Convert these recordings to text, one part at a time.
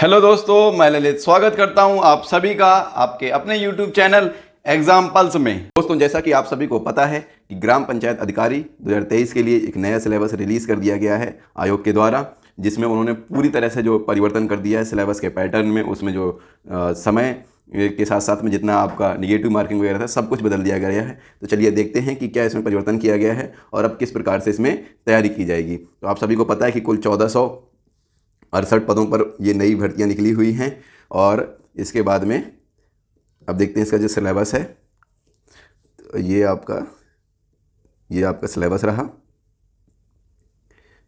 Hello दोस्तों, मैं ललित स्वागत करता हूं आप सभी का आपके अपने YouTube चैनल एग्जाम पल्स में। दोस्तों, जैसा कि आप सभी को पता है कि ग्राम पंचायत अधिकारी 2023 के लिए एक नया सिलेबस रिलीज़ कर दिया गया है आयोग के द्वारा, जिसमें उन्होंने पूरी तरह से जो परिवर्तन कर दिया है सिलेबस के पैटर्न में, उसमें जो समय के साथ साथ में जितना आपका निगेटिव मार्किंग वगैरह था सब कुछ बदल दिया गया है। तो चलिए देखते हैं कि क्या इसमें परिवर्तन किया गया है और अब किस प्रकार से इसमें तैयारी की जाएगी। तो आप सभी को पता है कि कुल 1468 पदों पर ये नई भर्तियां निकली हुई हैं और इसके बाद में अब देखते हैं इसका जो सिलेबस है। तो ये आपका सिलेबस रहा।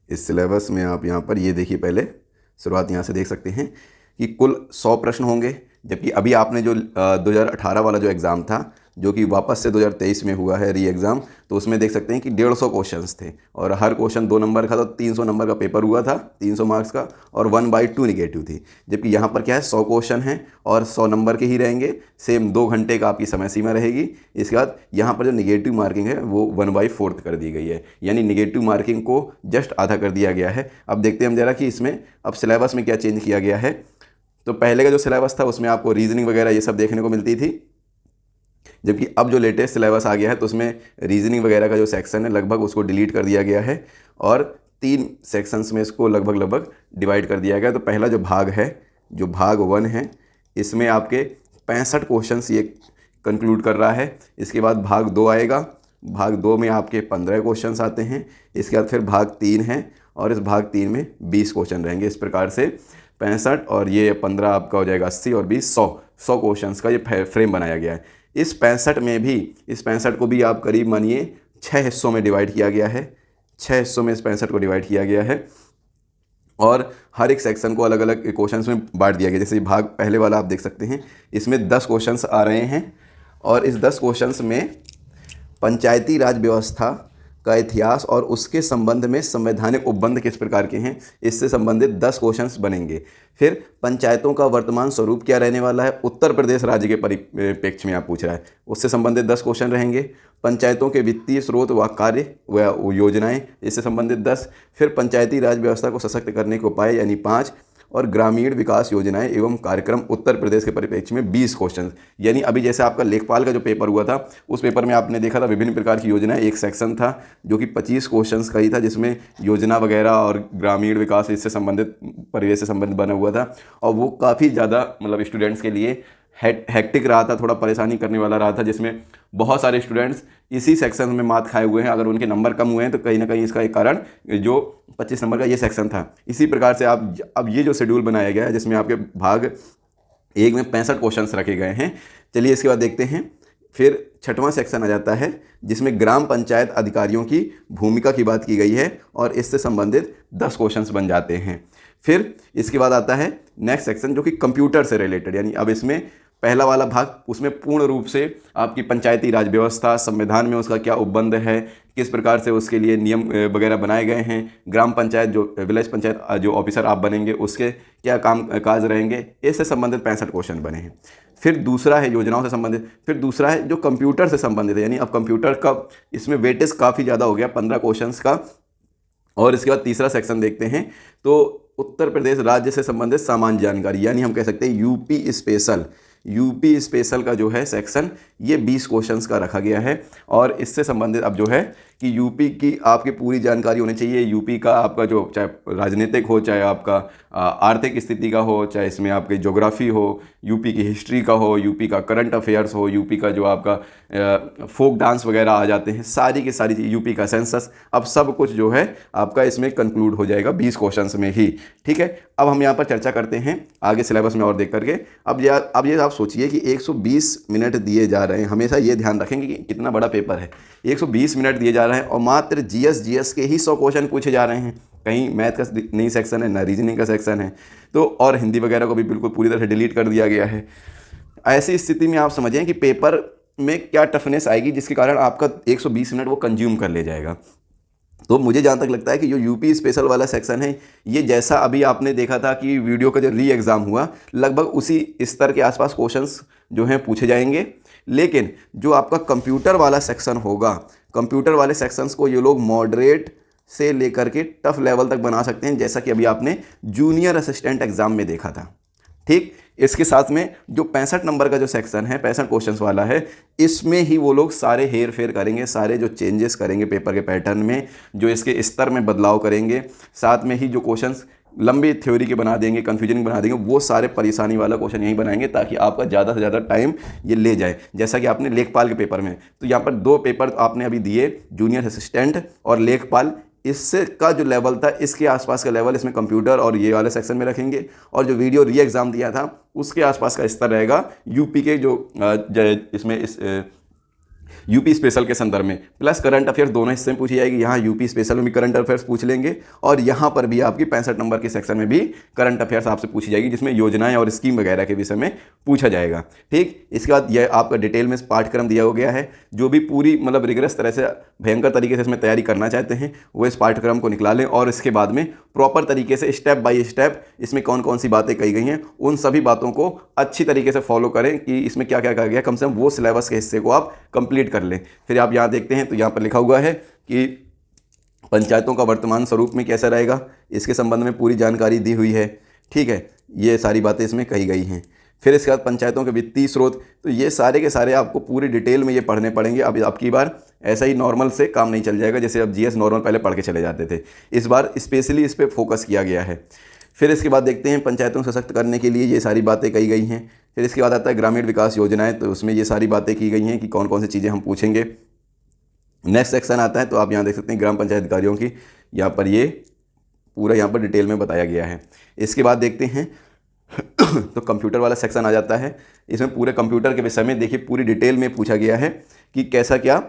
इस सिलेबस में आप यहाँ पर ये देखिए, पहले शुरुआत यहाँ से देख सकते हैं कि कुल 100 प्रश्न होंगे, जबकि अभी आपने जो 2018 वाला जो एग्ज़ाम था जो कि वापस से 2023 में हुआ है री एग्ज़ाम, तो उसमें देख सकते हैं कि 150 क्वेश्चंस थे और हर क्वेश्चन 2 नंबर का, तो 300 नंबर का पेपर हुआ था, 300 मार्क्स का, और 1/2 निगेटिव थी। जबकि यहाँ पर क्या है, 100 क्वेश्चन हैं और 100 नंबर के ही रहेंगे। सेम 2 घंटे का आपकी समय सीमा रहेगी। इसके बाद यहाँ पर जो निगेटिव मार्किंग है वो 1/4 कर दी गई है, यानी निगेटिव मार्किंग को जस्ट आधा कर दिया गया है। अब देखते हैं हम जरा कि इसमें अब सिलेबस में क्या चेंज किया गया है। तो पहले का जो सिलेबस था उसमें आपको रीजनिंग वगैरह ये सब देखने को मिलती थी, जबकि अब जो लेटेस्ट सिलेबस आ गया है तो उसमें रीजनिंग वगैरह का जो सेक्शन है लगभग उसको डिलीट कर दिया गया है और 3 सेक्शंस में इसको लगभग डिवाइड कर दिया गया। तो पहला जो भाग है, जो भाग 1 है, इसमें आपके 65 क्वेश्चंस ये कंक्लूड कर रहा है। इसके बाद भाग 2 आएगा। भाग 2 में आपके 15 क्वेश्चंस आते हैं। इसके बाद फिर भाग 3 है और इस भाग 3 में 20 क्वेश्चन रहेंगे। इस प्रकार से 65 और ये 15 आपका हो जाएगा 80 और 20 100 क्वेश्चंस का ये फ्रेम बनाया गया है। इस 65 को भी आप करीब मानिए 6 हिस्सों में डिवाइड किया गया है। 6 हिस्सों में इस 65 को डिवाइड किया गया है और हर एक सेक्शन को अलग अलग क्वेश्चंस में बांट दिया गया। जैसे भाग पहले वाला आप देख सकते हैं, इसमें 10 क्वेश्चंस आ रहे हैं और इस 10 क्वेश्चंस में पंचायती राज व्यवस्था का इतिहास और उसके संबंध में संवैधानिक उपबंध किस प्रकार के हैं, इससे संबंधित 10 क्वेश्चंस बनेंगे। फिर पंचायतों का वर्तमान स्वरूप क्या रहने वाला है, उत्तर प्रदेश राज्य के परिप्रेक्ष्य में आप पूछ रहा है, उससे संबंधित 10 क्वेश्चन रहेंगे। पंचायतों के वित्तीय स्रोत व कार्य व योजनाएं, इससे संबंधित 10। फिर पंचायती राज व्यवस्था को सशक्त करने के उपाय यानी 5, और ग्रामीण विकास योजनाएं एवं कार्यक्रम उत्तर प्रदेश के परिप्रेक्ष्य में 20 क्वेश्चन। यानी अभी जैसे आपका लेखपाल का जो पेपर हुआ था उस पेपर में आपने देखा था विभिन्न प्रकार की योजनाएं, एक सेक्शन था जो कि 25 क्वेश्चंस का ही था, जिसमें योजना वगैरह और ग्रामीण विकास इससे संबंधित परिवेश से संबंधित बना हुआ था और वो काफ़ी ज़्यादा मतलब स्टूडेंट्स के लिए हेक्टिक रहा था, थोड़ा परेशानी करने वाला रहा था, जिसमें बहुत सारे स्टूडेंट्स इसी सेक्शन में मात खाए हुए हैं। अगर उनके नंबर कम हुए हैं तो कहीं ना कहीं इसका एक कारण जो 25 नंबर का ये सेक्शन था। इसी प्रकार से आप अब ये जो शेड्यूल बनाया गया है जिसमें आपके भाग 1 में 65 क्वेश्चंस रखे गए हैं। चलिए इसके बाद देखते हैं। फिर 6वां सेक्शन आ जाता है जिसमें ग्राम पंचायत अधिकारियों की भूमिका की बात की गई है और इससे संबंधित 10 क्वेश्चंस बन जाते हैं। फिर इसके बाद आता है नेक्स्ट सेक्शन जो कि कंप्यूटर से रिलेटेड, यानी अब इसमें पहला वाला भाग उसमें पूर्ण रूप से आपकी पंचायती राज व्यवस्था, संविधान में उसका क्या उपबंध है, किस प्रकार से उसके लिए नियम वगैरह बनाए गए हैं, ग्राम पंचायत जो विलेज पंचायत जो ऑफिसर आप बनेंगे उसके क्या काम काज रहेंगे, इससे संबंधित 65 क्वेश्चन बने हैं। फिर दूसरा है योजनाओं से संबंधित। फिर दूसरा है जो कंप्यूटर से संबंधित है, यानी अब कंप्यूटर का इसमें वेटेज काफ़ी ज़्यादा हो गया 15 क्वेश्चन का। और इसके बाद तीसरा सेक्शन देखते हैं तो उत्तर प्रदेश राज्य से संबंधित सामान्य जानकारी, यानी हम कह सकते हैं यूपी स्पेशल का जो है सेक्शन ये 20 क्वेश्चंस का रखा गया है और इससे संबंधित अब जो है कि यूपी की आपकी पूरी जानकारी होनी चाहिए। यूपी का आपका जो चाहे राजनीतिक हो, चाहे आपका आर्थिक स्थिति का हो, चाहे इसमें आपकी ज्योग्राफी हो, यूपी की हिस्ट्री का हो, यूपी का करंट अफेयर्स हो, यूपी का जो आपका फोक डांस वगैरह आ जाते हैं, सारी की सारी चीज़, यूपी का सेंसस, अब सब कुछ जो है आपका इसमें कंक्लूड हो जाएगा 20 क्वेश्चंस में ही। ठीक है, अब हम यहाँ पर चर्चा करते हैं आगे सिलेबस में और देख करके। अब ये आप सोचिए कि 120 मिनट दिए जा रहे हैं। हमेशा ये ध्यान रखेंगे कि कितना बड़ा पेपर है। 120 मिनट दिए जा रहे हैं और मात्र जीएस के ही 100 क्वेश्चन पूछे जा रहे हैं। कहीं मैथ का नहीं सेक्शन है, ना रीजनिंग का सेक्शन है, तो और हिंदी वगैरह को भी बिल्कुल पूरी तरह से डिलीट कर दिया गया है। ऐसी स्थिति में आप समझें कि पेपर में क्या टफनेस आएगी जिसके कारण आपका 120 मिनट वो कंज्यूम कर ले जाएगा। तो मुझे जहाँ तक लगता है कि जो यूपी स्पेशल वाला सेक्शन है ये जैसा अभी आपने देखा था कि वीडियो का जो री एग्ज़ाम हुआ लगभग उसी स्तर के आसपास क्वेश्चंस जो हैं पूछे जाएंगे। लेकिन जो आपका कंप्यूटर वाला सेक्शन होगा, कंप्यूटर वाले सेक्शंस को ये लोग मॉडरेट से लेकर के टफ लेवल तक बना सकते हैं, जैसा कि अभी आपने जूनियर असिस्टेंट एग्ज़ाम में देखा था। ठीक। इसके साथ में जो 65 नंबर का जो सेक्शन है, 65 क्वेश्चंस वाला है, इसमें ही वो लोग सारे हेर फेर करेंगे, सारे जो चेंजेस करेंगे पेपर के पैटर्न में, जो इसके स्तर में बदलाव करेंगे, साथ में ही जो क्वेश्चंस लंबी थ्योरी के बना देंगे, कन्फ्यूजन बना देंगे, वो सारे परेशानी वाला क्वेश्चन यहीं बनाएंगे ताकि आपका ज़्यादा से ज़्यादा टाइम ये ले जाए। जैसा कि आपने लेखपाल के पेपर में, तो यहाँ पर 2 पेपर आपने अभी दिए, जूनियर असिस्टेंट और लेखपाल, इससे का जो लेवल था इसके आसपास का लेवल इसमें कंप्यूटर और ये वाले सेक्शन में रखेंगे, और जो वीडियो री एग्ज़ाम दिया था उसके आसपास का स्तर रहेगा यूपी के जो इसमें इस यूपी स्पेशल के संदर्भ में, प्लस करंट अफेयर्स दोनों हिस्से में पूछी जाएगी। यहाँ यूपी स्पेशल में भी करंट अफेयर्स पूछ लेंगे और यहाँ पर भी आपकी 65 नंबर के सेक्शन में भी करंट अफेयर्स आपसे पूछी जाएगी, जिसमें योजनाएं और स्कीम वगैरह के विषय में पूछा जाएगा। ठीक। इसके बाद यह आपका डिटेल में पाठ्यक्रम दिया हो गया है। जो भी पूरी मतलब रिगरस तरह से भयंकर तरीके से इसमें तैयारी करना चाहते हैं वो इस पाठ्यक्रम को निकालें और इसके बाद में प्रॉपर तरीके से स्टेप बाय स्टेप इसमें कौन कौन सी बातें कही गई हैं उन सभी बातों को अच्छी तरीके से फॉलो करें कि इसमें क्या क्या कहा गया, कम से कम वो सिलेबस के हिस्से को आप कंप्लीट कर लें। फिर आप यहाँ देखते हैं तो यहाँ पर लिखा हुआ है कि पंचायतों का वर्तमान स्वरूप में कैसा रहेगा, इसके संबंध में पूरी जानकारी दी हुई है। ठीक है, ये सारी बातें इसमें कही गई हैं। फिर इसके बाद पंचायतों के वित्तीय स्रोत, तो ये सारे के सारे आपको पूरी डिटेल में ये पढ़ने पड़ेंगे। अब आपकी बार ऐसा ही नॉर्मल से काम नहीं चल जाएगा, जैसे अब जीएस नॉर्मल पहले पढ़ के चले जाते थे, इस बार स्पेशली इस पर फोकस किया गया है। फिर इसके बाद देखते हैं पंचायतों को सशक्त करने के लिए ये सारी बातें कही गई हैं। फिर इसके बाद आता है ग्रामीण विकास योजनाएं, तो उसमें ये सारी बातें की गई हैं कि कौन कौन सी चीज़ें हम पूछेंगे। नेक्स्ट सेक्शन आता है तो आप यहाँ देख सकते हैं ग्राम पंचायत अधिकारियों की, यहाँ पर ये पूरा यहाँ पर डिटेल में बताया गया है। इसके बाद देखते हैं तो कंप्यूटर वाला सेक्शन आ जाता है। इसमें पूरे कंप्यूटर के विषय में देखिए पूरी डिटेल में पूछा गया है कि कैसा क्या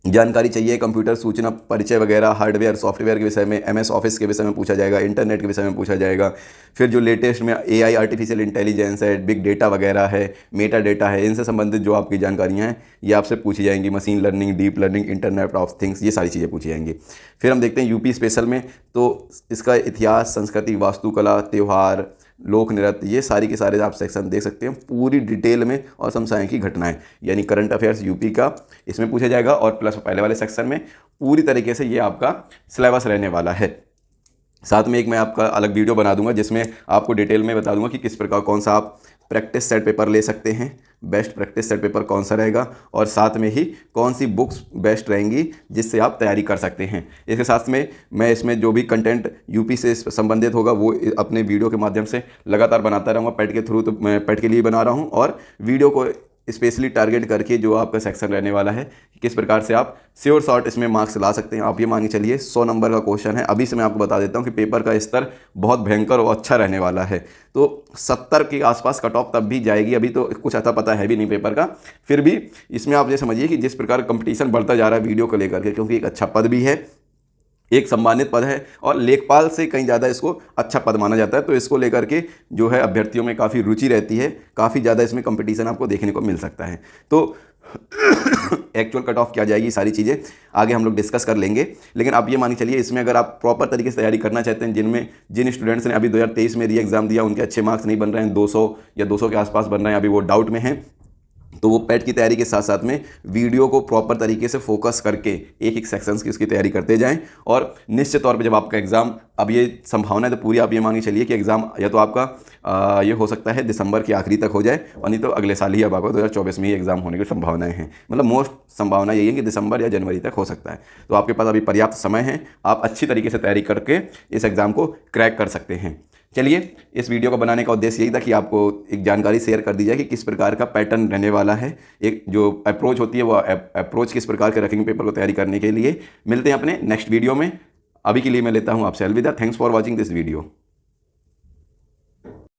जानकारी चाहिए, कंप्यूटर सूचना परिचय वगैरह, हार्डवेयर सॉफ्टवेयर के विषय में, एमएस ऑफिस के विषय में पूछा जाएगा, इंटरनेट के विषय में पूछा जाएगा। फिर जो लेटेस्ट में एआई आर्टिफिशियल इंटेलिजेंस है, बिग डेटा वगैरह है, मेटा डेटा है, इनसे संबंधित जो आपकी जानकारियाँ हैं ये आपसे पूछी जाएंगी। Machine learning, deep learning, internet of things, ये सारी चीज़ें पूछी जाएंगी। फिर हम देखते हैं यूपी स्पेशल में, तो इसका इतिहास, संस्कृति, वास्तुकला, त्यौहार, लोक नृत्य, ये सारी के सारे आप सेक्शन देख सकते हैं पूरी डिटेल में, और समसामयिक की घटनाएं यानी करंट अफेयर्स यूपी का इसमें पूछा जाएगा, और प्लस पहले वाले सेक्शन में पूरी तरीके से ये आपका सिलेबस रहने वाला है। साथ में एक मैं आपका अलग वीडियो बना दूंगा जिसमें आपको डिटेल में बता दूंगा कि किस प्रकार कौन सा आप प्रैक्टिस सेट पेपर ले सकते हैं, बेस्ट प्रैक्टिस सेट पेपर कौन सा रहेगा, और साथ में ही कौन सी बुक्स बेस्ट रहेंगी जिससे आप तैयारी कर सकते हैं। इसके साथ में मैं इसमें जो भी कंटेंट यूपी से संबंधित होगा वो अपने वीडियो के माध्यम से लगातार बनाता रहूँगा। पेट के थ्रू तो मैं पेट के लिए बना रहा हूँ, और वीडियो को स्पेशली टारगेट करके जो आपका सेक्शन रहने वाला है कि किस प्रकार से आप श्योर शॉर्ट इसमें मार्क्स ला सकते हैं। आप ये मानिए चलिए 100 नंबर का क्वेश्चन है, अभी से मैं आपको बता देता हूँ कि पेपर का स्तर बहुत भयंकर और अच्छा रहने वाला है। तो 70 के आसपास कट ऑफ तब भी जाएगी, अभी तो कुछ अता पता है भी नहीं पेपर का। फिर भी इसमें आप ये समझिए कि जिस प्रकार कंपटीशन बढ़ता जा रहा है वीडियो को लेकर के, क्योंकि एक अच्छा पद भी है, एक सम्मानित पद है, और लेखपाल से कहीं ज़्यादा इसको अच्छा पद माना जाता है, तो इसको लेकर के जो है अभ्यर्थियों में काफ़ी रुचि रहती है, काफ़ी ज़्यादा इसमें कंपटीशन आपको देखने को मिल सकता है। तो एक्चुअल कट ऑफ क्या जाएगी, सारी चीज़ें आगे हम लोग डिस्कस कर लेंगे। लेकिन आप ये मानिए चलिए इसमें अगर आप प्रॉपर तरीके से तैयारी करना चाहते हैं, जिन स्टूडेंट्स ने अभी 2023 में री एग्ज़ाम दिया उनके अच्छे मार्क्स नहीं बन रहे हैं, 200 या 200 के आसपास बन रहे हैं, अभी वो डाउट में हैं, तो वो पेट की तैयारी के साथ साथ में वीडियो को प्रॉपर तरीके से फोकस करके एक एक सेक्शंस की उसकी तैयारी करते जाएं। और निश्चित तौर पे जब आपका एग्ज़ाम, अब ये संभावना है तो पूरी आप ये मानिए चलिए कि एग्ज़ाम या तो आपका ये हो सकता है दिसंबर के आखिरी तक हो जाए, और नहीं तो अगले साल ही अब आपका 2024 में ही एग्ज़ाम होने की संभावनाएं हैं। मतलब मोस्ट संभावना यही है कि दिसंबर या जनवरी तक हो सकता है। तो आपके पास अभी पर्याप्त समय है, आप अच्छी तरीके से तैयारी करके इस एग्ज़ाम को क्रैक कर सकते हैं। चलिए, इस वीडियो को बनाने का उद्देश्य यही था कि आपको एक जानकारी शेयर कर दी जाए कि किस प्रकार का पैटर्न रहने वाला है, एक जो अप्रोच होती है वो अप्रोच किस प्रकार के रखेंगे पेपर को तैयारी करने के लिए। मिलते हैं अपने नेक्स्ट वीडियो में। अभी के लिए मैं लेता हूं आपसे अलविदा। Thanks for watching this video.